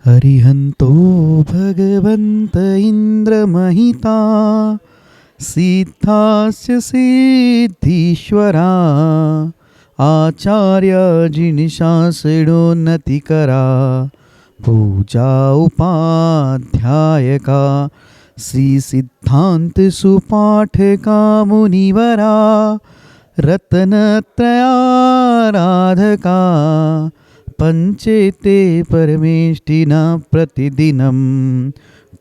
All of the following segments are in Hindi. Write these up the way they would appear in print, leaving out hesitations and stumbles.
हरिहन्तो भगवन्त इन्द्रमहिता सिद्धास्य सिद्धीश्वरा आचार्य जिनिशासिडोन्नतिकरा पूजा उपाध्यायका श्री सिद्धांत सुपाठका मुनिवरा रत्नत्रयाराधका पंचेते परमेष्टिना प्रतिदिनं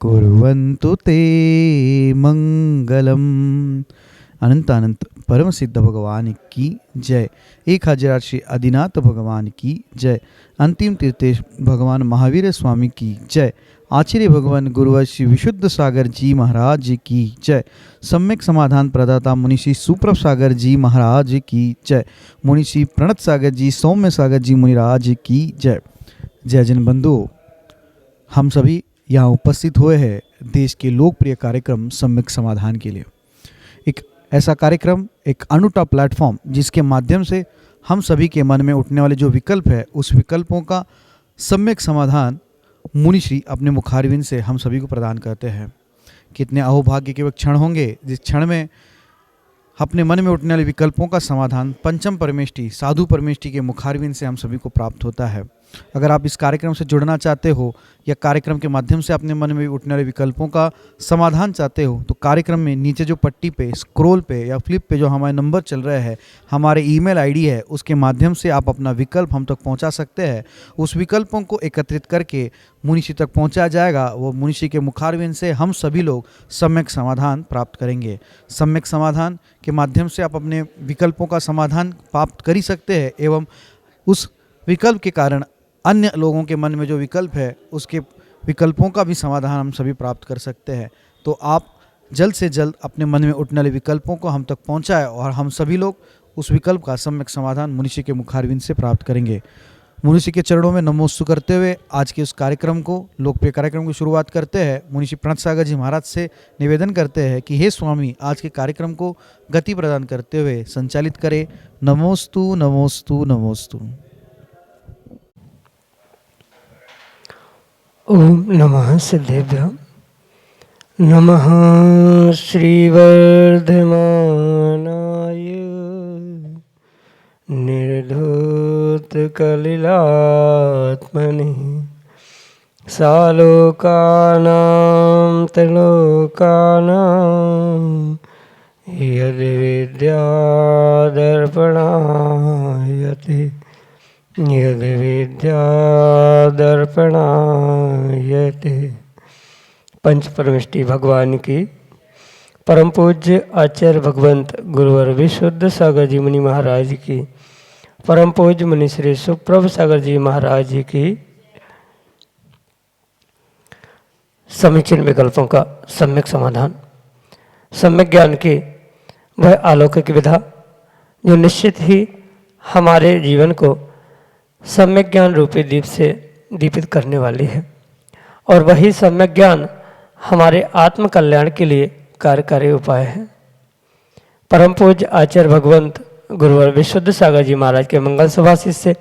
कुर्वन्तु ते मंगलम। अनंत अनंत परम सिद्ध भगवान की जय। 1000 श्री आदिनाथ भगवान की जय। अंतिम तीर्थेश भगवान महावीर स्वामी की जय। आचार्य भगवान गुरुवर श्री विशुद्ध सागर जी महाराज की जय। सम्यक समाधान प्रदाता मुनिषि सुप्रभ सागर जी महाराज की जय। मुनिषि प्रणत सागर जी सौम्य सागर जी मुनिराज की जय। जय जन बंधुओं, हम सभी यहाँ उपस्थित हुए हैं देश के लोकप्रिय कार्यक्रम सम्यक समाधान के लिए। एक ऐसा कार्यक्रम, एक अनूठा प्लेटफॉर्म जिसके माध्यम से हम सभी के मन में उठने वाले जो विकल्प है उस विकल्पों का सम्यक समाधान मुनिश्री अपने मुखारविंद से हम सभी को प्रदान करते हैं। कितने अहोभाग्य के वो क्षण होंगे जिस क्षण में अपने मन में उठने वाले विकल्पों का समाधान पंचम परमेष्टि साधु परमेष्टि के मुखारविंद से हम सभी को प्राप्त होता है। अगर आप इस कार्यक्रम से जुड़ना चाहते हो या कार्यक्रम के माध्यम से अपने मन में उठने वाले विकल्पों का समाधान चाहते हो तो कार्यक्रम में नीचे जो पट्टी पे स्क्रॉल पे या फ्लिप पे जो हमारे नंबर चल रहे हैं, हमारे ईमेल आईडी है, उसके माध्यम से आप अपना विकल्प हम तक पहुंचा सकते हैं। उस विकल्पों को एकत्रित करके मुनिषी तक पहुंचाया जाएगा। वो मुनिषी के मुखारविंद से हम सभी लोग सम्यक समाधान प्राप्त करेंगे। सम्यक समाधान के माध्यम से आप अपने विकल्पों का समाधान प्राप्त कर ही सकते हैं एवं उस विकल्प के कारण अन्य लोगों के मन में जो विकल्प है उसके विकल्पों का भी समाधान हम सभी प्राप्त कर सकते हैं। तो आप जल्द से जल्द अपने मन में उठने वाले विकल्पों को हम तक पहुंचाएं और हम सभी लोग उस विकल्प का सम्यक समाधान मुनिषी के मुखारविंद से प्राप्त करेंगे। मुनिषी के चरणों में नमोस्तु करते हुए आज के उस कार्यक्रम को, लोकप्रिय कार्यक्रम की शुरुआत करते हैं। मुनिषी प्रणत सागर जी महाराज से निवेदन करते हैं कि हे स्वामी, आज के कार्यक्रम को गति प्रदान करते हुए संचालित करें। नमोस्तु नमोस्तु नमोस्तु। ओम नमः सिद्धेभ्यः। नमः श्रीवर्धमानाय निर्धूतकलिलात्मने सालोकानां त्रिलोकानां यद्विद्यादर्पणायते यद्विद्यादर्पणायते। पंच परमेष्टि भगवान की परम पूज्य आचार्य भगवंत गुरुवर विशुद्ध सागर जी मुनि महाराज की, परम पूज्य मुनि श्री सुप्रभ सागर जी महाराज जी की समीचीन विकल्पों का सम्यक समाधान, सम्यक ज्ञान की वह अलौकिक विधा जो निश्चित ही हमारे जीवन को सम्यक ज्ञान रूपी दीप से दीपित करने वाली है और वही सम्यक ज्ञान हमारे आत्म कल्याण के लिए कार्यकारी उपाय है। परम पूज्य आचार्य भगवंत गुरुवर विशुद्ध सागर जी महाराज के मंगल सुभाषित से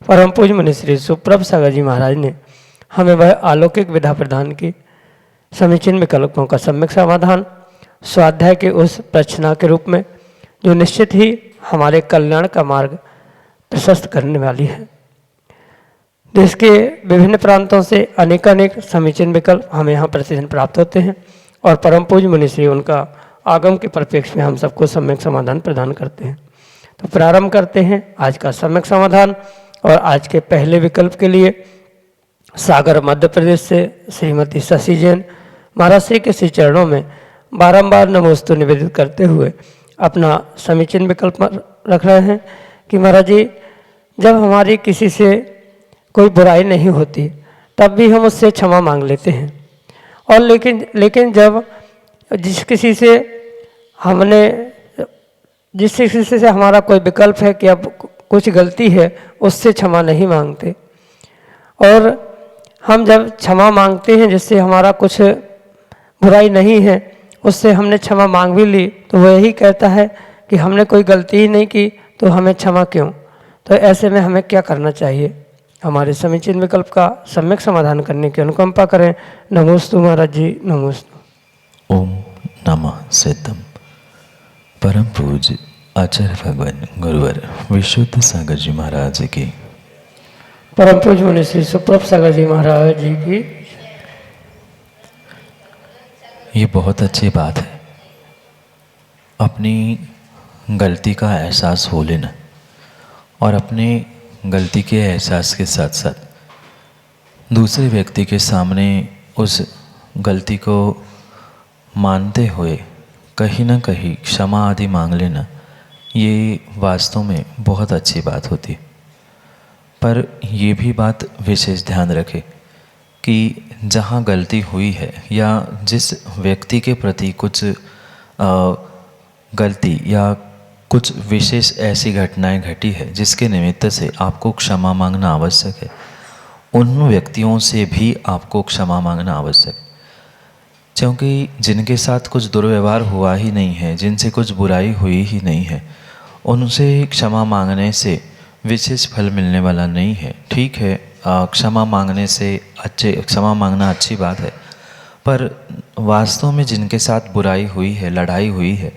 परम पूज्य मुनि श्री सुप्रभ सागर जी महाराज ने हमें वह अलौकिक विधा प्रदान की। समीचीन विकल्पों का सम्यक समाधान स्वाध्याय के उस प्रश्ना के रूप में जो निश्चित ही हमारे कल्याण का मार्ग प्रशस्त करने वाली है। देश के विभिन्न प्रांतों से अनेकानेक समीचीन विकल्प हमें यहाँ प्रतिदिन प्राप्त होते हैं और परम पूज्य मुनिश्री उनका आगम के परिप्रेक्ष्य में हम सबको सम्यक समाधान प्रदान करते हैं। तो प्रारंभ करते हैं आज का सम्यक समाधान। और आज के पहले विकल्प के लिए सागर मध्य प्रदेश से श्रीमती शशि जैन महाराज श्री के श्री चरणों में बारंबार नमोस्तु निवेदित करते हुए अपना समीचीन विकल्प रख रहे हैं कि महाराज जी, जब हमारी किसी से कोई बुराई नहीं होती तब भी हम उससे क्षमा मांग लेते हैं, और लेकिन जब जिस किसी से हमारा कोई विकल्प है कि अब कुछ गलती है उससे क्षमा नहीं मांगते, और हम जब क्षमा मांगते हैं जिससे हमारा कुछ बुराई नहीं है उससे हमने क्षमा मांग भी ली तो वह यही कहता है कि हमने कोई गलती ही नहीं की तो हमें क्षमा क्यों। तो ऐसे में हमें क्या करना चाहिए, हमारे समीचीन विकल्प का सम्यक समाधान करने की अनुकंपा करें। नमोस्तु महाराज जी, नमोस्तु। ओम नमः सिद्धम। परम पूज्य आचार्य भगवान गुरुवर विशुद्ध सागर जी महाराज की, परम पूज्य मुनि श्री सुप्रभ सागर जी महाराज जी की। ये बहुत अच्छी बात है, अपनी गलती का एहसास हो लेना और अपने गलती के एहसास के साथ साथ दूसरे व्यक्ति के सामने उस गलती को मानते हुए कहीं ना कहीं क्षमा आदि मांग लेना, ये वास्तव में बहुत अच्छी बात होती है। पर ये भी बात विशेष ध्यान रखें कि जहाँ गलती हुई है या जिस व्यक्ति के प्रति कुछ गलती या कुछ विशेष ऐसी घटनाएं घटी है जिसके निमित्त से आपको क्षमा मांगना आवश्यक है, उन व्यक्तियों से भी आपको क्षमा मांगना आवश्यक है। क्योंकि जिनके साथ कुछ दुर्व्यवहार हुआ ही नहीं है, जिनसे कुछ बुराई हुई ही नहीं है, उनसे क्षमा मांगने से विशेष फल मिलने वाला नहीं है। ठीक है, क्षमा मांगने से क्षमा मांगना अच्छी बात है, पर वास्तव में जिनके साथ बुराई हुई है, लड़ाई हुई है,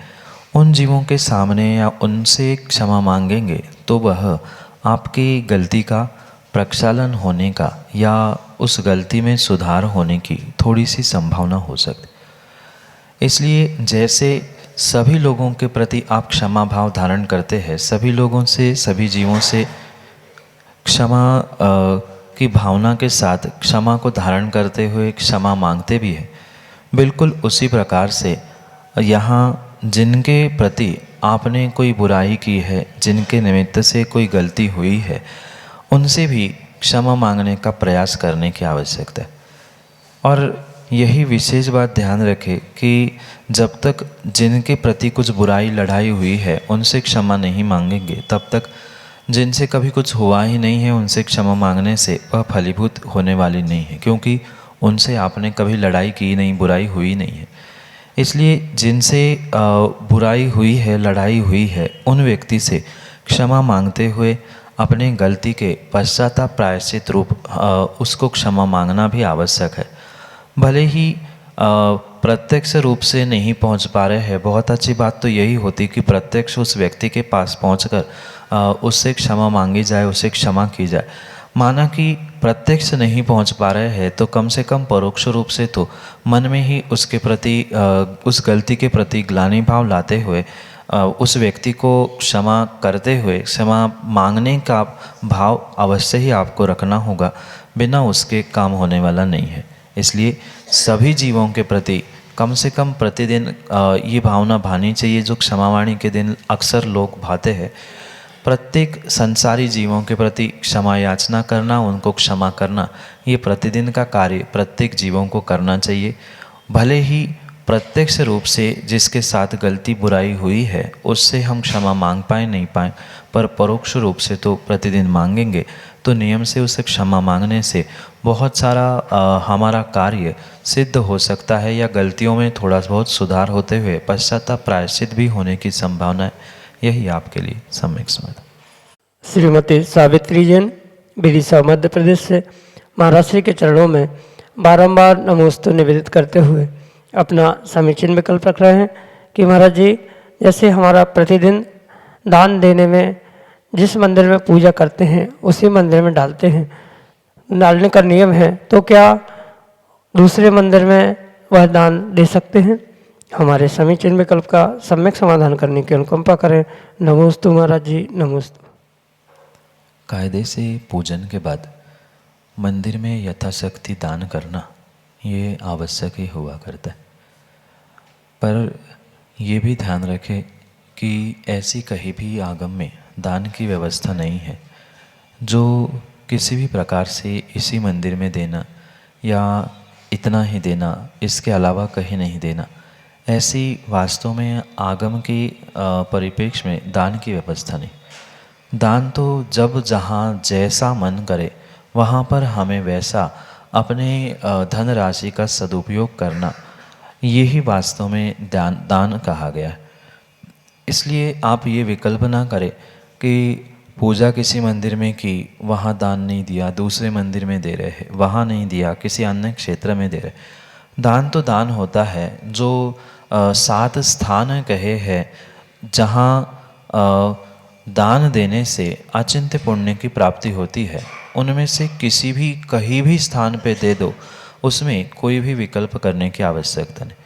उन जीवों के सामने या उनसे क्षमा मांगेंगे तो वह आपकी गलती का प्रक्षालन होने का या उस गलती में सुधार होने की थोड़ी सी संभावना हो सकती। इसलिए जैसे सभी लोगों के प्रति आप क्षमा भाव धारण करते हैं, सभी लोगों से, सभी जीवों से क्षमा की भावना के साथ क्षमा को धारण करते हुए क्षमा मांगते भी हैं, बिल्कुल उसी प्रकार से यहाँ जिनके प्रति आपने कोई बुराई की है, जिनके निमित्त से कोई गलती हुई है, उनसे भी क्षमा मांगने का प्रयास करने की आवश्यकता है। और यही विशेष बात ध्यान रखें कि जब तक जिनके प्रति कुछ बुराई लड़ाई हुई है उनसे क्षमा नहीं मांगेंगे, तब तक जिनसे कभी कुछ हुआ ही नहीं है उनसे क्षमा मांगने से वह फलीभूत होने वाली नहीं है, क्योंकि उनसे आपने कभी लड़ाई की नहीं, बुराई हुई नहीं है। इसलिए जिनसे बुराई हुई है, लड़ाई हुई है, उन व्यक्ति से क्षमा मांगते हुए अपने गलती के पश्चाताप प्रायश्चित रूप उसको क्षमा मांगना भी आवश्यक है। भले ही प्रत्यक्ष रूप से नहीं पहुंच पा रहे हैं, बहुत अच्छी बात तो यही होती कि प्रत्यक्ष उस व्यक्ति के पास पहुंचकर उससे क्षमा मांगी जाए, उसे क्षमा की जाए। माना कि प्रत्यक्ष नहीं पहुंच पा रहे हैं तो कम से कम परोक्ष रूप से तो मन में ही उसके प्रति उस गलती के प्रति ग्लानि भाव लाते हुए उस व्यक्ति को क्षमा करते हुए क्षमा मांगने का भाव अवश्य ही आपको रखना होगा, बिना उसके काम होने वाला नहीं है। इसलिए सभी जीवों के प्रति कम से कम प्रतिदिन ये भावना भानी चाहिए जो क्षमावाणी के दिन अक्सर लोग भाते हैं। प्रत्येक संसारी जीवों के प्रति क्षमा याचना करना, उनको क्षमा करना, ये प्रतिदिन का कार्य प्रत्येक जीवों को करना चाहिए। भले ही प्रत्यक्ष रूप से जिसके साथ गलती बुराई हुई है उससे हम क्षमा मांग पाए नहीं पाए, पर परोक्ष रूप से तो प्रतिदिन मांगेंगे, तो नियम से उसे क्षमा मांगने से बहुत सारा हमारा कार्य सिद्ध हो सकता है, या गलतियों में थोड़ा बहुत सुधार होते हुए पश्चाताप प्रायश्चित भी होने की संभावना है। यही आपके लिए सम्यक समाधान। श्रीमती सावित्री जैन, विदिशा मध्य प्रदेश से, महाराज श्री के चरणों में बारंबार नमोस्तु निवेदित करते हुए अपना समीचीन विकल्प रख रहे हैं कि महाराज जी, जैसे हमारा प्रतिदिन दान देने में जिस मंदिर में पूजा करते हैं उसी मंदिर में डालते हैं, डालने का नियम है, तो क्या दूसरे मंदिर में वह दान दे सकते हैं? हमारे समीचीन विकल्प का सम्यक समाधान करने की अनुकंपा करें। नमोस्तु महाराज जी, नमोस्तु। कायदे से पूजन के बाद मंदिर में यथाशक्ति दान करना ये आवश्यक ही हुआ करता है, पर ये भी ध्यान रखें कि ऐसी कहीं भी आगम में दान की व्यवस्था नहीं है जो किसी भी प्रकार से इसी मंदिर में देना या इतना ही देना, इसके अलावा कहीं नहीं देना, ऐसी वास्तव में आगम के परिप्रेक्ष्य में दान की व्यवस्था नहीं। दान तो जब जहाँ जैसा मन करे वहाँ पर हमें वैसा अपने धनराशि का सदुपयोग करना, यही वास्तव में दान कहा गया है। इसलिए आप ये विकल्प ना करें कि पूजा किसी मंदिर में की, वहाँ दान नहीं दिया, दूसरे मंदिर में दे रहे हैं, वहाँ नहीं दिया, किसी अन्य क्षेत्र में दे रहे। दान तो दान होता है। जो 7 स्थान कहे हैं जहाँ दान देने से अचिंत्य पुण्य की प्राप्ति होती है, उनमें से किसी भी कहीं भी स्थान पे दे दो, उसमें कोई भी विकल्प करने की आवश्यकता नहीं।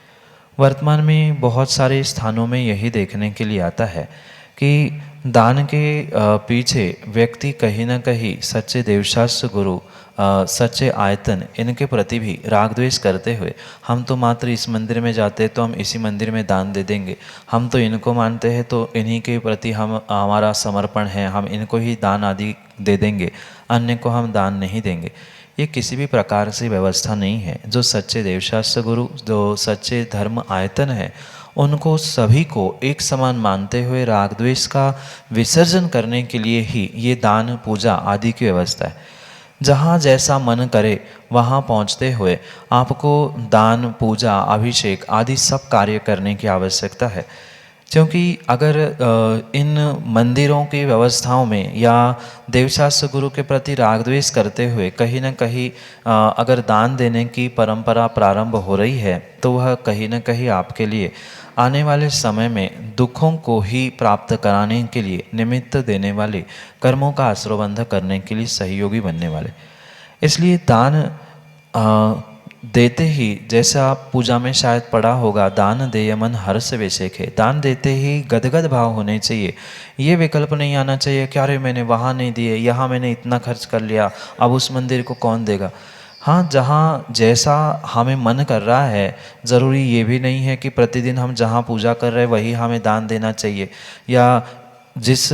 वर्तमान में बहुत सारे स्थानों में यही देखने के लिए आता है कि दान के पीछे व्यक्ति कहीं ना कहीं सच्चे देवशास्त्र गुरु, सच्चे आयतन, इनके प्रति भी राग द्वेष करते हुए, हम तो मात्र इस मंदिर में जाते हैं तो हम इसी मंदिर में दान दे देंगे, हम तो इनको मानते हैं तो इन्हीं के प्रति हमारा समर्पण है, हम इनको ही दान आदि दे देंगे, अन्य को हम दान नहीं देंगे। ये किसी भी प्रकार से व्यवस्था नहीं है। जो सच्चे देवशास्त्र गुरु, जो सच्चे धर्म आयतन है, उनको सभी को एक समान मानते हुए राग द्वेष का विसर्जन करने के लिए ही ये दान पूजा आदि की व्यवस्था है। जहाँ जैसा मन करे वहाँ पहुँचते हुए आपको दान पूजा अभिषेक आदि सब कार्य करने की आवश्यकता है। क्योंकि अगर इन मंदिरों की व्यवस्थाओं में या देवशास्त्र गुरु के प्रति राग द्वेष करते हुए कहीं न कहीं अगर दान देने की परंपरा प्रारंभ हो रही है, तो वह कहीं न कहीं आपके लिए आने वाले समय में दुखों को ही प्राप्त कराने के लिए निमित्त देने वाले, कर्मों का आश्रयबंध करने के लिए सहयोगी बनने वाले। इसलिए दान देते ही, जैसा पूजा में शायद पढ़ा होगा, दान देय मन हर्ष विषेक है, दान देते ही गदगद भाव होने चाहिए। ये विकल्प नहीं आना चाहिए कि अरे मैंने वहाँ नहीं दिए, यहाँ मैंने इतना खर्च कर लिया, अब उस मंदिर को कौन देगा। हाँ, जहाँ जैसा हमें मन कर रहा है, ज़रूरी ये भी नहीं है कि प्रतिदिन हम जहाँ पूजा कर रहे हैं वही हमें दान देना चाहिए, या जिस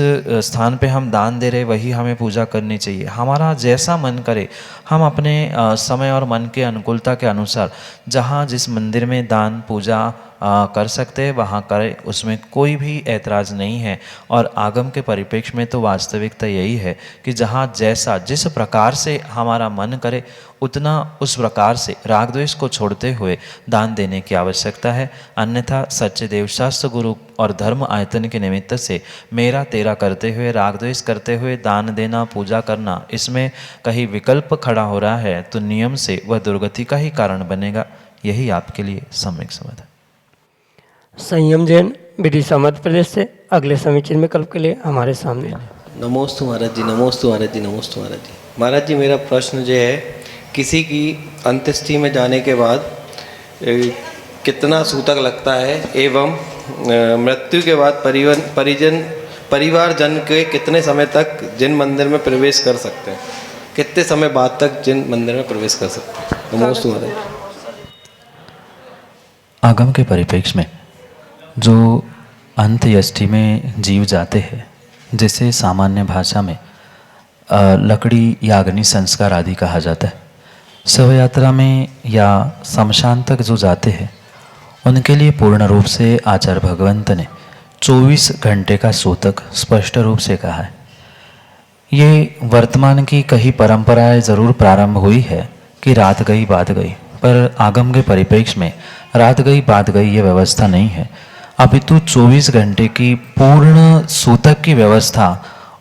स्थान पे हम दान दे रहे वही हमें पूजा करनी चाहिए। हमारा जैसा मन करे, हम अपने समय और मन के अनुकूलता के अनुसार जहाँ जिस मंदिर में दान पूजा कर सकते हैं वहाँ करें, उसमें कोई भी ऐतराज़ नहीं है। और आगम के परिप्रेक्ष्य में तो वास्तविकता यही है कि जहाँ जैसा जिस प्रकार से हमारा मन करे उतना उस प्रकार से राग द्वेष को छोड़ते हुए दान देने की आवश्यकता है। अन्यथा सच्चे देवशास्त्र गुरु और धर्म आयतन के निमित्त से मेरा तेरा करते हुए, राग द्वेष करते हुए दान देना, पूजा करना, इसमें कहीं विकल्प खड़ा हो रहा है तो नियम से वह दुर्गति का ही कारण बनेगा। यही आपके लिए सम्यक समाधान। संयम जैन विदिशा मध्य प्रदेश से अगले समीचीन विकल्प के लिए हमारे सामने। नमोस्तु महाराज जी, नमोस्तु महाराज जी, नमोस्तु महाराज जी। महाराज जी, मेरा प्रश्न जो है, किसी की अंत्येष्टि में जाने के बाद कितना सूतक लगता है, एवं मृत्यु के बाद परिवारजन के कितने समय तक जिन मंदिर में प्रवेश कर सकते हैं, कितने समय बाद तक जिन मंदिर में प्रवेश कर सकते हैं। नमोस्तु महाराज। आगम के परिप्रेक्ष्य में जो अंत्येष्टि में जीव जाते हैं, जिसे सामान्य भाषा में लकड़ी या अग्नि संस्कार आदि कहा जाता है, शव यात्रा में या शमशान तक जो जाते हैं उनके लिए पूर्ण रूप से आचार्य भगवंत ने 24 घंटे का सूतक स्पष्ट रूप से कहा है। ये वर्तमान की कई परंपराएं जरूर प्रारंभ हुई है कि रात गई बात गई, पर आगम के परिप्रेक्ष्य में रात गई बात गई ये व्यवस्था नहीं है, अपितु 24 घंटे की पूर्ण सूतक की व्यवस्था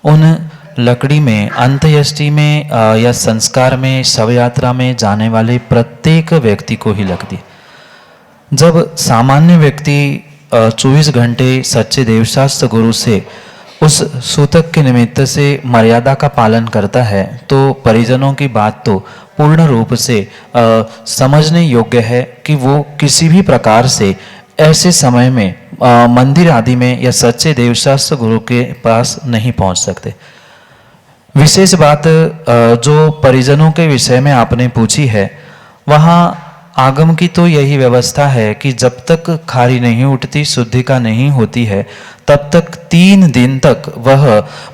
उन लकड़ी में, अंत्येष्टि में या संस्कार में, शव यात्रा में जाने वाले प्रत्येक व्यक्ति को ही लगती है। जब सामान्य व्यक्ति 24 घंटे सच्चे देवशास्त्र गुरु से उस सूतक के निमित्त से मर्यादा का पालन करता है, तो परिजनों की बात तो पूर्ण रूप से समझने योग्य है कि वो किसी भी प्रकार से ऐसे समय में मंदिर आदि में या सच्चे देवशास्त्र गुरु के पास नहीं पहुंच सकते। विशेष बात जो परिजनों के विषय में आपने पूछी है, वहाँ आगम की तो यही व्यवस्था है कि जब तक खारी नहीं उठती, शुद्धिका नहीं होती है, तब तक 3 दिन तक वह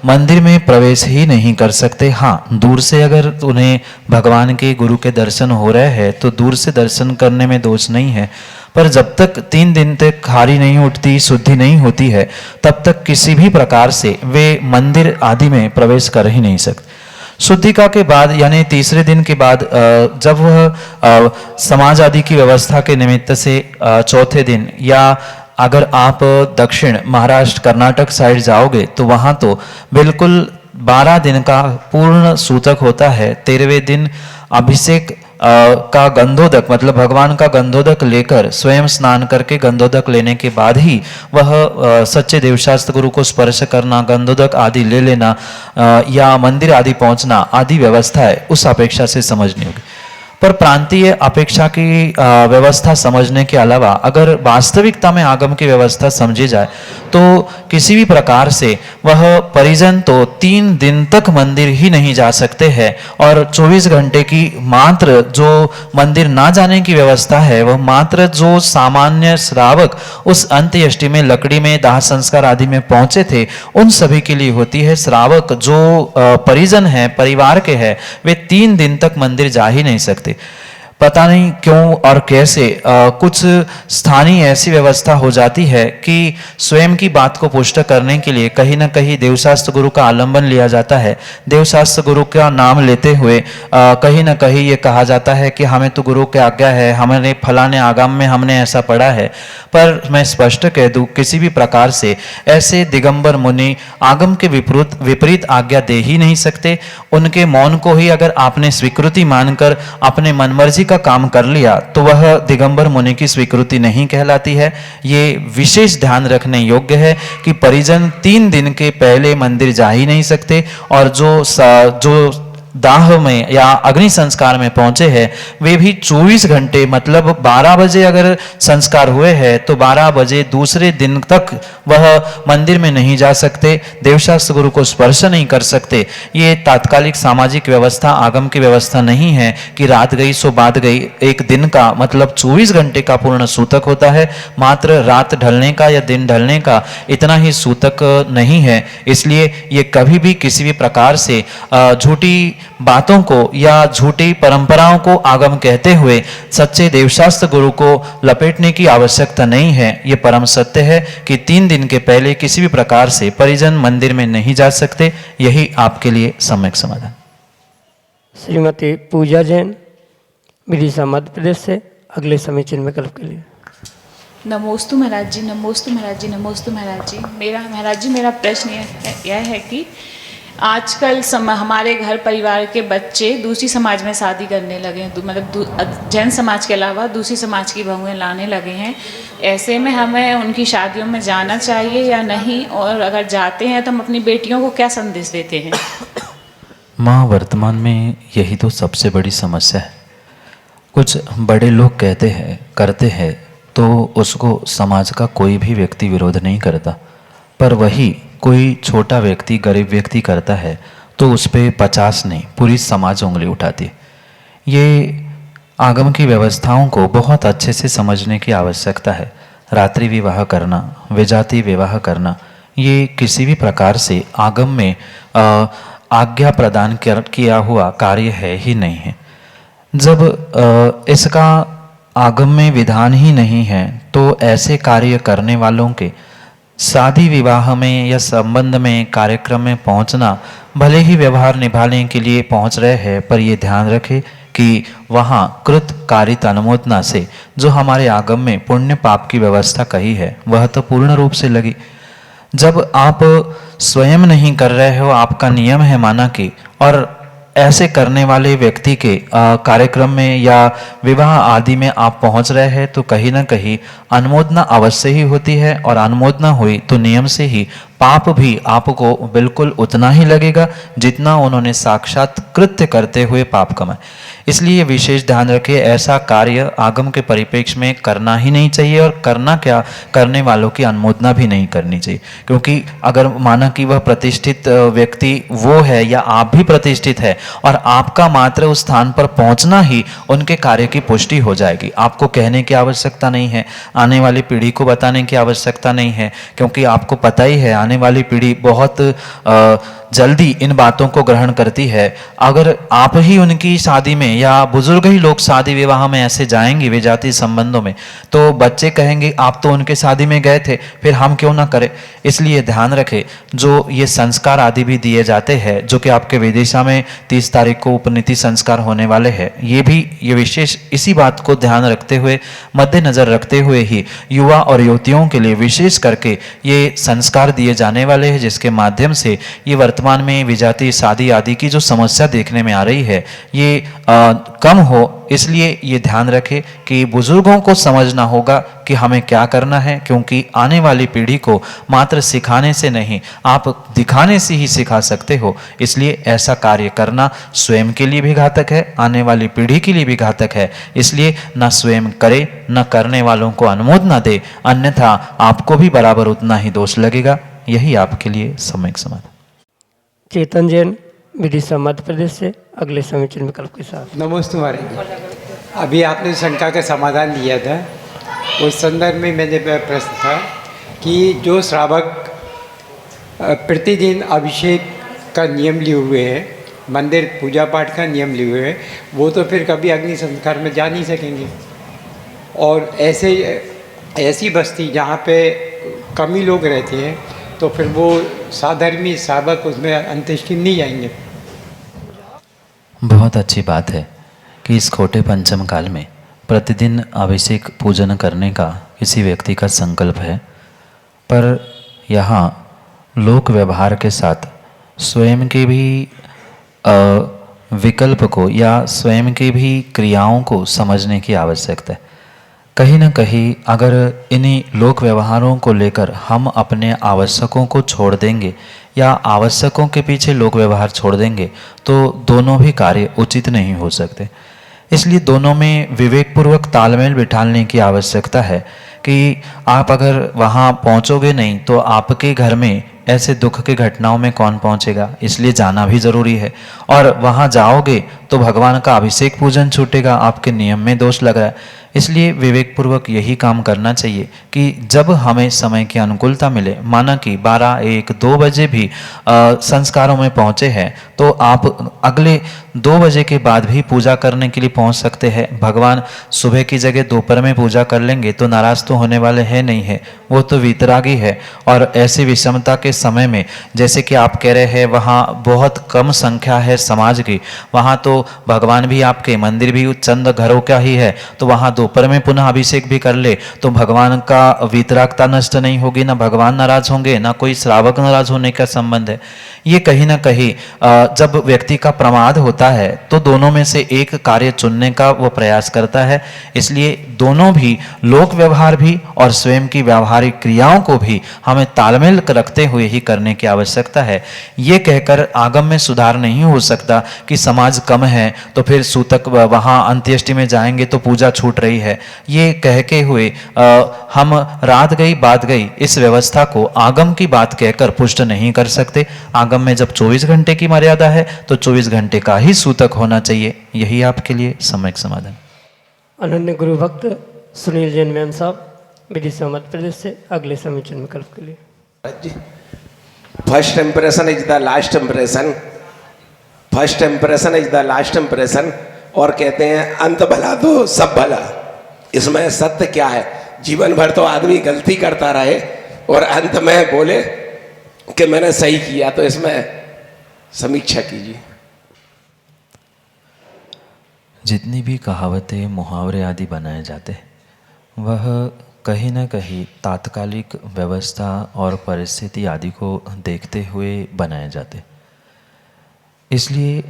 मंदिर में प्रवेश ही नहीं कर सकते। हाँ, दूर से अगर उन्हें भगवान के गुरु के दर्शन हो रहे हैं तो दूर से दर्शन करने में दोष नहीं है, पर जब तक 3 दिन तक खारी नहीं उठती, शुद्धि नहीं होती है, तब तक किसी भी प्रकार से वे मंदिर आदि में प्रवेश कर ही नहीं सकते। शुद्धिका के बाद यानी तीसरे दिन के बाद जब वह समाज आदि की व्यवस्था के निमित्त से चौथे दिन, या अगर आप दक्षिण महाराष्ट्र कर्नाटक साइड जाओगे तो वहाँ तो बिल्कुल 12 दिन का पूर्ण सूतक होता है। 13वें दिन अभिषेक का गंधोदक मतलब भगवान का गंधोदक लेकर स्वयं स्नान करके गंधोदक लेने के बाद ही वह सच्चे देवशास्त्र गुरु को स्पर्श करना, गंधोदक आदि ले लेना या मंदिर आदि पहुंचना आदि व्यवस्था है, उस अपेक्षा से समझनी होगी। पर प्रांतीय अपेक्षा की व्यवस्था समझने के अलावा अगर वास्तविकता में आगम की व्यवस्था समझी जाए तो किसी भी प्रकार से वह परिजन तो 3 दिन तक मंदिर ही नहीं जा सकते हैं और 24 घंटे की मात्र जो मंदिर ना जाने की व्यवस्था है वह मात्र जो सामान्य श्रावक उस अंत्येष्टि में लकड़ी में दाह संस्कार आदि में पहुंचे थे उन सभी के लिए होती है। श्रावक जो परिजन है, परिवार के हैं, वे 3 दिन तक मंदिर जा ही नहीं सकते। पता नहीं क्यों और कैसे कुछ स्थानीय ऐसी व्यवस्था हो जाती है कि स्वयं की बात को पुष्ट करने के लिए कहीं ना कहीं देवशास्त्र गुरु का आलंबन लिया जाता है। देवशास्त्र गुरु का नाम लेते हुए कहीं ना कहीं ये कहा जाता है कि हमें तो गुरु की आज्ञा है, हमने फलाने आगम में हमने ऐसा पढ़ा है। पर मैं स्पष्ट कह दूं, किसी भी प्रकार से ऐसे दिगंबर मुनि आगम के विपरीत आज्ञा दे ही नहीं सकते। उनके मौन को ही अगर आपने स्वीकृति मानकर अपने मनमर्जी का काम कर लिया तो वह दिगंबर मुनि की स्वीकृति नहीं कहलाती है। ये विशेष ध्यान रखने योग्य है कि परिजन 3 दिन के पहले मंदिर जा ही नहीं सकते और जो दाह में या अग्नि संस्कार में पहुंचे हैं वे भी 24 घंटे मतलब 12 बजे अगर संस्कार हुए हैं तो 12 बजे दूसरे दिन तक वह मंदिर में नहीं जा सकते, देवशास्त्र गुरु को स्पर्श नहीं कर सकते। ये तात्कालिक सामाजिक व्यवस्था आगम की व्यवस्था नहीं है कि रात गई सो बात गई। एक दिन का मतलब 24 घंटे का पूर्ण सूतक होता है, मात्र रात ढलने का या दिन ढलने का इतना ही सूतक नहीं है। इसलिए ये कभी भी किसी भी प्रकार से झूठी बातों को या झूठी परंपराओं को आगम कहते हुए सच्चे देवशास्त्र गुरु को लपेटने की आवश्यकता नहीं है। ये परम सत्य है कि 3 दिन के पहले किसी भी प्रकार से परिजन मंदिर में नहीं जा सकते। यही आपके लिए सम्यक समाधान। श्रीमती पूजा जैन, विदिशा मध्य प्रदेश से, अगले समीचीन विकल्प के लिए। नमोस्तु महाराज जी, नमोस्तु महाराज जी, नमोस्तु महाराज जी। मेरा प्रश्न यह है कि आजकल हमारे घर परिवार के बच्चे दूसरी समाज में शादी करने लगे हैं, मतलब जैन समाज के अलावा दूसरी समाज की बहुएं लाने लगे हैं। ऐसे में हमें उनकी शादियों में जाना चाहिए या नहीं, और अगर जाते हैं तो हम अपनी बेटियों को क्या संदेश देते हैं? माँ, वर्तमान में यही तो सबसे बड़ी समस्या है। कुछ बड़े लोग कहते हैं, करते हैं तो उसको समाज का कोई भी व्यक्ति विरोध नहीं करता, पर वही कोई छोटा व्यक्ति, गरीब व्यक्ति करता है तो उस पर 50 नहीं पूरी समाज उंगली उठाती है। ये आगम की व्यवस्थाओं को बहुत अच्छे से समझने की आवश्यकता है। रात्रि विवाह करना, विजाति विवाह करना, ये किसी भी प्रकार से आगम में आज्ञा प्रदान किया हुआ कार्य है ही नहीं है। जब इसका आगम में विधान ही नहीं है तो ऐसे कार्य करने वालों के शादी विवाह में या संबंध में, कार्यक्रम में पहुंचना, भले ही व्यवहार निभाने के लिए पहुंच रहे हैं, पर ये ध्यान रखें कि वहाँ कृत कारित अनुमोदना से जो हमारे आगम में पुण्य पाप की व्यवस्था कही है वह तो पूर्ण रूप से लगी। जब आप स्वयं नहीं कर रहे हो, आपका नियम है माना कि, और ऐसे करने वाले व्यक्ति के कार्यक्रम में या विवाह आदि में आप पहुंच रहे हैं तो कहीं ना कहीं अनुमोदना अवश्य ही होती है, और अनुमोदना हुई तो नियम से ही पाप भी आपको बिल्कुल उतना ही लगेगा जितना उन्होंने साक्षात कृत्य करते हुए पाप कमाए। इसलिए विशेष ध्यान रखें, ऐसा कार्य आगम के परिप्रेक्ष्य में करना ही नहीं चाहिए, और करना क्या, करने वालों की अनुमोदना भी नहीं करनी चाहिए। क्योंकि अगर माना कि वह प्रतिष्ठित व्यक्ति वो है या आप भी प्रतिष्ठित है और आपका मात्र उस स्थान पर पहुंचना ही उनके कार्य की पुष्टि हो जाएगी। आपको कहने की आवश्यकता नहीं है, आने वाली पीढ़ी को बताने की आवश्यकता नहीं है, क्योंकि आपको पता ही है आने वाली पीढ़ी बहुत जल्दी इन बातों को ग्रहण करती है। अगर आप ही उनकी शादी में या बुजुर्ग ही लोग शादी विवाह में ऐसे जाएंगे विजातीय संबंधों में तो बच्चे कहेंगे आप तो उनके शादी में गए थे, फिर हम क्यों ना करें। इसलिए ध्यान रखें, जो ये संस्कार आदि भी दिए जाते हैं, जो कि आपके विदिशा में 30 तारीख को उपनीति संस्कार होने वाले हैं, ये विशेष इसी बात को ध्यान रखते हुए, मद्देनजर रखते हुए ही युवा और युवतियों के लिए विशेष करके ये संस्कार दिए जाने वाले हैं, जिसके माध्यम से ये वर्तमान वर्तमान में विजातीय शादी आदि की जो समस्या देखने में आ रही है ये कम हो, इसलिए ये ध्यान रखें कि बुजुर्गों को समझना होगा कि हमें क्या करना है, क्योंकि आने वाली पीढ़ी को मात्र सिखाने से नहीं, आप दिखाने से ही सिखा सकते हो। इसलिए ऐसा कार्य करना स्वयं के लिए भी घातक है, आने वाली पीढ़ी के लिए भी घातक है। इसलिए न स्वयं करे, न करने वालों को अनुमोदन दे, अन्यथा आपको भी बराबर उतना ही दोष लगेगा। यही आपके लिए सम्यक समाधान। चेतन जैन, विदिशा मध्य प्रदेश से, अगले समीचीन विकल्प के साथ। नमस्ते महाराज। अभी आपने शंका का समाधान दिया था, उस संदर्भ में मैंने प्रश्न था कि जो श्रावक प्रतिदिन अभिषेक का नियम लिए हुए हैं, मंदिर पूजा पाठ का नियम लिए हुए हैं, वो तो फिर कभी अग्नि संस्कार में जा नहीं सकेंगे। और ऐसी बस्ती जहाँ पे कम ही लोग रहते हैं, तो फिर वो साधर्मी श्रावक उसमें अंत्येष्टि नहीं जाएंगे। बहुत अच्छी बात है कि इस खोटे पंचम काल में प्रतिदिन अभिषेक पूजन करने का किसी व्यक्ति का संकल्प है, पर यहाँ लोक व्यवहार के साथ स्वयं के भी विकल्प को या स्वयं के भी क्रियाओं को समझने की आवश्यकता है। कहीं न कहीं अगर इन्हीं लोक व्यवहारों को लेकर हम अपने आवश्यकों को छोड़ देंगे या आवश्यकों के पीछे लोक व्यवहार छोड़ देंगे तो दोनों भी कार्य उचित नहीं हो सकते। इसलिए दोनों में विवेकपूर्वक तालमेल बिठाने की आवश्यकता है कि आप अगर वहाँ पहुँचोगे नहीं तो आपके घर में ऐसे दुख की घटनाओं में कौन पहुँचेगा, इसलिए जाना भी ज़रूरी है। और वहाँ जाओगे तो भगवान का अभिषेक पूजन छूटेगा, आपके नियम में दोष लग रहा है। इसलिए विवेकपूर्वक यही काम करना चाहिए कि जब हमें समय की अनुकूलता मिले, माना कि 12, 1, 2 बजे भी संस्कारों में पहुँचे हैं तो आप अगले 2 बजे के बाद भी पूजा करने के लिए पहुँच सकते हैं। भगवान सुबह की जगह दोपहर में पूजा कर लेंगे तो नाराज़ तो होने वाले हैं नहीं है, वो तो वीतरागी है। और ऐसी विषमता के समय में जैसे कि आप कह रहे हैं वहाँ बहुत कम संख्या है समाज की, वहाँ तो भगवान भी आपके, मंदिर भी चंद घरों का ही है, तो वहाँ दोपहर में पुनः अभिषेक भी कर ले तो भगवान का वीतरागता नष्ट नहीं होगी, ना भगवान नाराज होंगे, ना कोई श्रावक नाराज होने का संबंध है। ये कहीं ना कहीं जब व्यक्ति का प्रमाद होता है तो दोनों में से एक कार्य चुनने का वो प्रयास करता है। इसलिए दोनों भी लोक व्यवहार भी और स्वयं की व्यावहारिक क्रियाओं को भी हमें तालमेल रखते हुए ही करने की आवश्यकता है। ये कहकर आगम में सुधार नहीं हो सकता कि समाज कम है तो फिर सूतक वहाँ अंत्येष्टि में जाएंगे तो पूजा छूट रही है। ये कह के हुए हम रात गई बात गई इस व्यवस्था को आगम की बात कहकर पुष्ट नहीं कर सकते। आगम में जब 24 घंटे की मर्यादा है तो 24 घंटे का ही सूतक होना चाहिए। यही आपके लिए सम्यक समाधान। अनन्य गुरु भक्त सुनील जैन मैम साहब, विदिशा मध्य प्रदेश से, अगले समीचीन विकल्प के लिए। First impression is the last impression, first impression is the last impression. और कहते हैं अंत भला तो सब भला। इसमें सत्य क्या है? जीवन भर तो आदमी गलती करता रहे और अंत में बोले कि मैंने सही किया, तो इसमें समीक्षा कीजिए। जितनी भी कहावतें, मुहावरे आदि बनाए जाते हैं वह कहीं ना कहीं तात्कालिक व्यवस्था और परिस्थिति आदि को देखते हुए बनाए जाते। इसलिए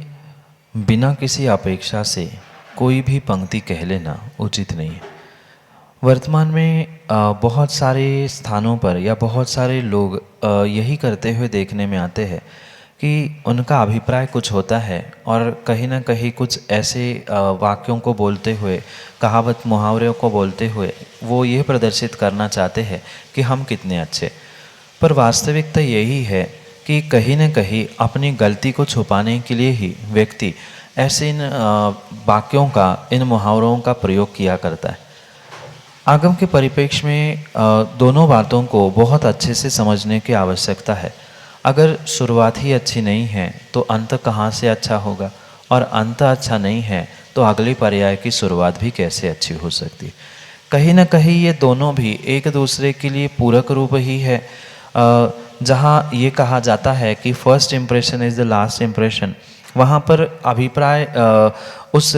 बिना किसी अपेक्षा से कोई भी पंक्ति कह लेना उचित नहीं है। वर्तमान में बहुत सारे स्थानों पर या बहुत सारे लोग यही करते हुए देखने में आते हैं कि उनका अभिप्राय कुछ होता है और कहीं ना कहीं कुछ ऐसे वाक्यों को बोलते हुए, कहावत मुहावरों को बोलते हुए वो ये प्रदर्शित करना चाहते हैं कि हम कितने अच्छे। पर वास्तविकता यही है कि कहीं न कहीं अपनी गलती को छुपाने के लिए ही व्यक्ति ऐसे इन वाक्यों का, इन मुहावरों का प्रयोग किया करता है। आगम के परिप्रेक्ष्य में दोनों बातों को बहुत अच्छे से समझने की आवश्यकता है। अगर शुरुआत ही अच्छी नहीं है तो अंत कहाँ से अच्छा होगा, और अंत अच्छा नहीं है तो अगले पर्याय की शुरुआत भी कैसे अच्छी हो सकती है। कहीं ना कहीं ये दोनों भी एक दूसरे के लिए पूरक रूप ही है। जहाँ ये कहा जाता है कि first impression is the last impression, वहाँ पर अभिप्राय उस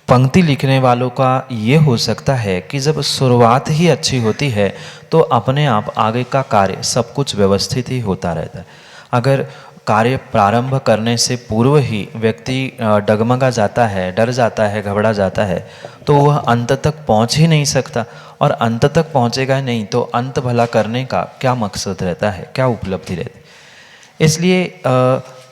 पंक्ति लिखने वालों का ये हो सकता है कि जब शुरुआत ही अच्छी होती है तो अपने आप आगे का कार्य सब कुछ व्यवस्थित ही होता रहता है। अगर कार्य प्रारंभ करने से पूर्व ही व्यक्ति डगमगा जाता है, डर जाता है, घबरा जाता है, तो वह अंत तक पहुंच ही नहीं सकता। और अंत तक पहुंचेगा नहीं तो अंत भला करने का क्या मकसद रहता है, क्या उपलब्धि रहती है। इसलिए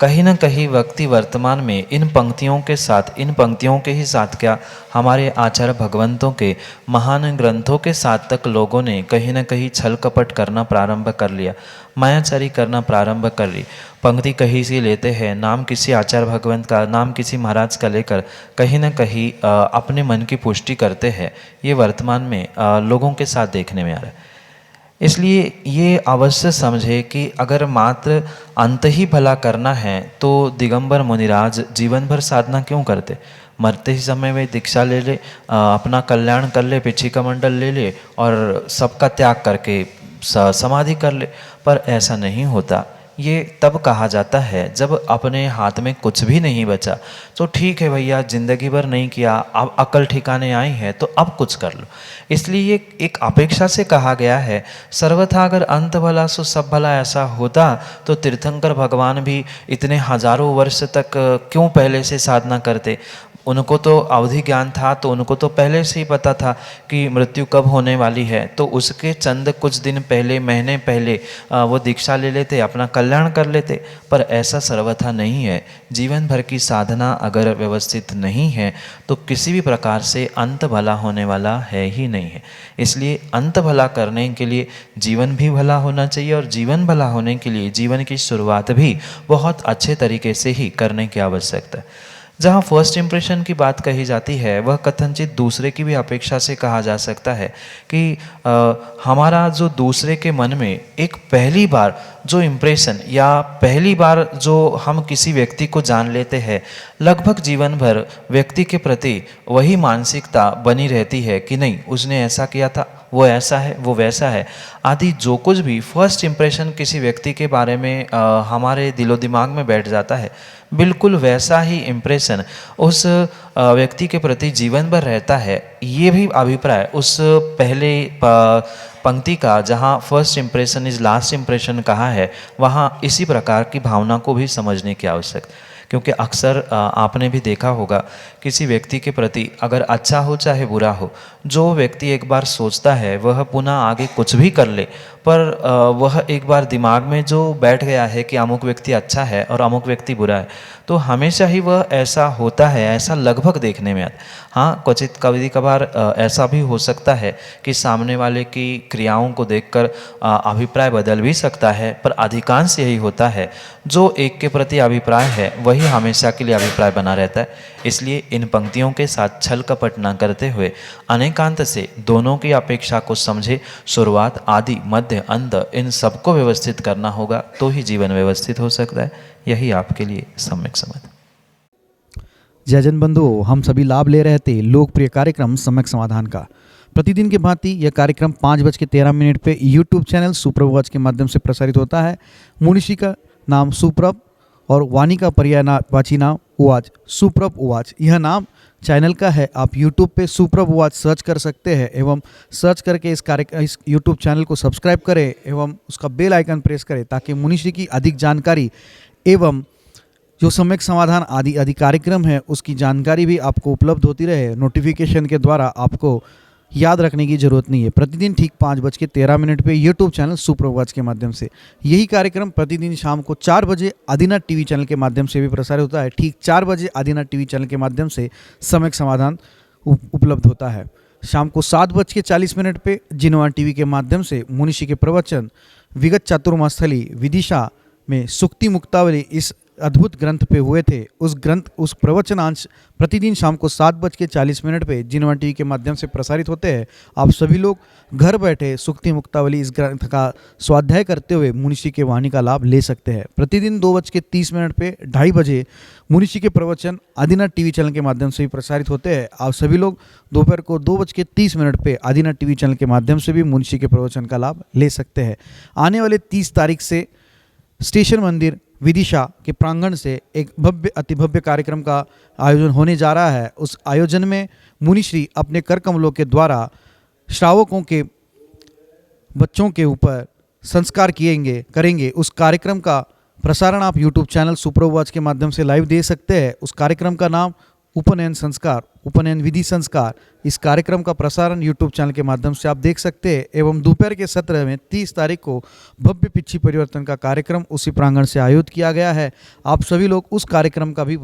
कहीं ना कहीं व्यक्ति वर्तमान में इन पंक्तियों के साथ, इन पंक्तियों के ही साथ क्या, हमारे आचार्य भगवंतों के महान ग्रंथों के साथ तक लोगों ने कहीं ना कहीं छल कपट करना प्रारंभ कर लिया, मायाचारी करना प्रारंभ कर ली। पंक्ति कहीं से लेते हैं, नाम किसी आचार्य भगवंत का, नाम किसी महाराज का लेकर कहीं ना कहीं अपने मन की पुष्टि करते हैं। ये वर्तमान में लोगों के साथ देखने में आ रहा है। इसलिए ये अवश्य समझे कि अगर मात्र अंत ही भला करना है तो दिगंबर मुनिराज जीवन भर साधना क्यों करते। मरते ही समय में दीक्षा ले ले, अपना कल्याण कर ले, पिछी कमंडल ले ले और सबका त्याग करके समाधि कर ले। पर ऐसा नहीं होता। ये तब कहा जाता है जब अपने हाथ में कुछ भी नहीं बचा। तो ठीक है भैया, जिंदगी भर नहीं किया, अब अकल ठिकाने आई है तो अब कुछ कर लो। इसलिए ये एक अपेक्षा से कहा गया है। सर्वथा अगर अंत भला सो सब भला ऐसा होता तो तीर्थंकर भगवान भी इतने हजारों वर्ष तक क्यों पहले से साधना करते। उनको तो अवधि ज्ञान था, तो उनको तो पहले से ही पता था कि मृत्यु कब होने वाली है। तो उसके चंद कुछ दिन पहले, महीने पहले वो दीक्षा ले लेते, अपना कल्याण कर लेते। पर ऐसा सर्वथा नहीं है। जीवन भर की साधना अगर व्यवस्थित नहीं है तो किसी भी प्रकार से अंत भला होने वाला है ही नहीं है। इसलिए अंत भला करने के लिए जीवन भी भला होना चाहिए, और जीवन भला होने के लिए जीवन की शुरुआत भी बहुत अच्छे तरीके से ही करने की आवश्यकता है। जहाँ फर्स्ट इम्प्रेशन की बात कही जाती है, वह कथनचित दूसरे की भी अपेक्षा से कहा जा सकता है कि हमारा जो दूसरे के मन में एक पहली बार जो इम्प्रेशन या पहली बार जो हम किसी व्यक्ति को जान लेते हैं, लगभग जीवन भर व्यक्ति के प्रति वही मानसिकता बनी रहती है कि नहीं उसने ऐसा किया था, वो ऐसा है, वो वैसा है आदि। जो कुछ भी फर्स्ट इम्प्रेशन किसी व्यक्ति के बारे में हमारे दिलो दिमाग में बैठ जाता है, बिल्कुल वैसा ही इम्प्रेशन उस व्यक्ति के प्रति जीवन भर रहता है। ये भी अभिप्राय उस पहले पंक्ति का, जहाँ first impression is last impression कहा है, वहाँ इसी प्रकार की भावना को भी समझने की आवश्यकता। क्योंकि अक्सर आपने भी देखा होगा किसी व्यक्ति के प्रति अगर अच्छा हो चाहे बुरा हो, जो व्यक्ति एक बार सोचता है वह पुनः आगे कुछ भी कर ले, पर वह एक बार दिमाग में जो बैठ गया है कि अमुक व्यक्ति अच्छा है और अमुक व्यक्ति बुरा है, तो हमेशा ही वह ऐसा होता है। ऐसा लगभग देखने में आता है। हाँ, क्वचित कभी कभार ऐसा भी हो सकता है कि सामने वाले की क्रियाओं को देखकर अभिप्राय बदल भी सकता है, पर अधिकांश यही होता है जो एक के प्रति अभिप्राय है वही हमेशा के लिए अभिप्राय बना रहता है। इसलिए इन पंक्तियों के साथ छल कपट न करते हुए अनेकांत से दोनों की अपेक्षा को समझे, शुरुआत, आदि, मध्य, अंत इन सबको व्यवस्थित करना होगा, तो ही जीवन व्यवस्थित हो सकता है। यही आपके लिए सम्यक समाधान। जय जन बंधुओं, हम सभी लाभ ले रहे थे लोकप्रिय कार्यक्रम सम्यक समाधान का। प्रतिदिन की भांति यह कार्यक्रम 5:13 पे यूट्यूब चैनल सुप्रभ उवाच के माध्यम से प्रसारित होता है। मुनिषी का नाम सुप्रभ और वाणी का पर्यायवाची नाम उवाच, सुप्रभ उवाच यह नाम चैनल का है। आप यूट्यूब पे सुप्रभ उवाच सर्च कर सकते हैं एवं सर्च करके इस यूट्यूब चैनल को सब्सक्राइब करें एवं उसका बेल आइकन प्रेस करें, ताकि मुनिषी की अधिक जानकारी एवं जो सम्यक समाधान आदि कार्यक्रम है उसकी जानकारी भी आपको उपलब्ध होती रहे। नोटिफिकेशन के द्वारा आपको याद रखने की जरूरत नहीं है। प्रतिदिन ठीक 5:13 पे यूट्यूब चैनल सुप्रभ उवाच के माध्यम से यही कार्यक्रम प्रतिदिन शाम को 4 बजे आदिनाथ टीवी चैनल के माध्यम से भी प्रसारित होता है। ठीक 4 बजे आदिनाथ टीवी चैनल के माध्यम से सम्यक समाधान उपलब्ध होता है। शाम को 7:40 पे जिनवान टीवी के माध्यम से मुनिषी के प्रवचन विगत चातुर्मास्थली विदिशा में सुक्ति मुक्तावली इस अद्भुत ग्रंथ पे हुए थे। उस प्रवचनांश प्रतिदिन शाम को 7:40 पे जिनवान टीवी के माध्यम से प्रसारित होते हैं। आप सभी लोग घर बैठे सुक्ति मुक्तावली इस ग्रंथ का स्वाध्याय करते हुए मुनिषी के वाणी का लाभ ले सकते हैं। प्रतिदिन 2:30 पे 2:30 बजे मुनिषी के प्रवचन आदिनाथ टीवी चैनल के माध्यम से भी प्रसारित होते हैं। आप सभी लोग दोपहर को 2:30 पे आदिनाथ टीवी चैनल के माध्यम से भी मुनिषी के प्रवचन का लाभ ले सकते हैं। आने वाले 30 तारीख से स्टेशन मंदिर विदिशा के प्रांगण से एक भव्य अति भव्य कार्यक्रम का आयोजन होने जा रहा है। उस आयोजन में मुनिश्री अपने कर कमलों के द्वारा श्रावकों के बच्चों के ऊपर संस्कार करेंगे। उस कार्यक्रम का प्रसारण आप यूट्यूब चैनल सुप्रभात के माध्यम से लाइव दे सकते हैं। उस कार्यक्रम का नाम उपनयन संस्कार, उपनयन विधि संस्कार। इस कार्यक्रम का प्रसारण यूट्यूब चैनल के माध्यम से आप देख सकते हैं। एवं दोपहर के सत्र में 30 तारीख को भव्य पिछी परिवर्तन का कार्यक्रम उसी प्रांगण से आयोजित किया गया है। आप सभी लोग उस कार्यक्रम का भी